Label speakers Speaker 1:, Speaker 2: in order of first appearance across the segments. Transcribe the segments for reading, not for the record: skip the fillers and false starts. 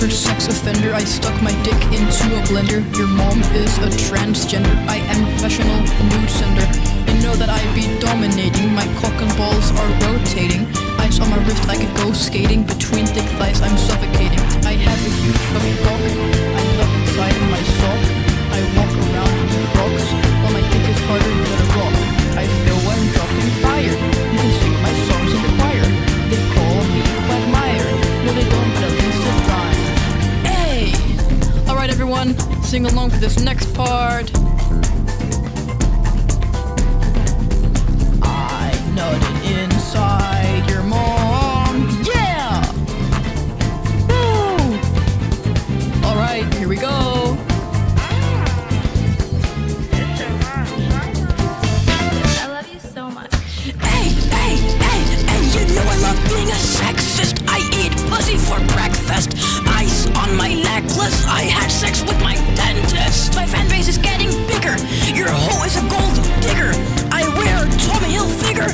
Speaker 1: registered sex offender. I stuck my dick into a blender. Your mom is a transgender. I am a professional nude sender. You know that I be dominating. My cock and balls are rotating. Ice on my wrist, I could go skating. Between thick thighs, I'm suffocating. I have a huge puppy cock. I love inside my sock. I walk around in rocks while my dick is harder than a rock. I feel when dropping fire. You can sing my songs in the choir. They call me Quagmire. No, they don't, but at least it rhymes. Hey! Alright, everyone, sing along for this next part. I nutted inside your mom. Yeah! Woo! Alright, here we go.
Speaker 2: I love you so much.
Speaker 3: Hey, you know I love being a sexist. I eat pussy for breakfast. Ice on my necklace. I had sex with my dentist. My fan base is getting bigger. Your hoe is a gold digger. I wear Tommy Hilfiger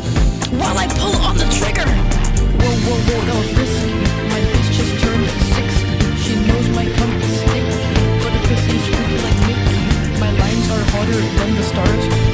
Speaker 3: while I pull on the trigger.
Speaker 1: Whoa, that was risky. My bitch just turned 60. She knows my cunt is sticky, but her pussy's freaky like Mickey. My lines are hotter than the stars.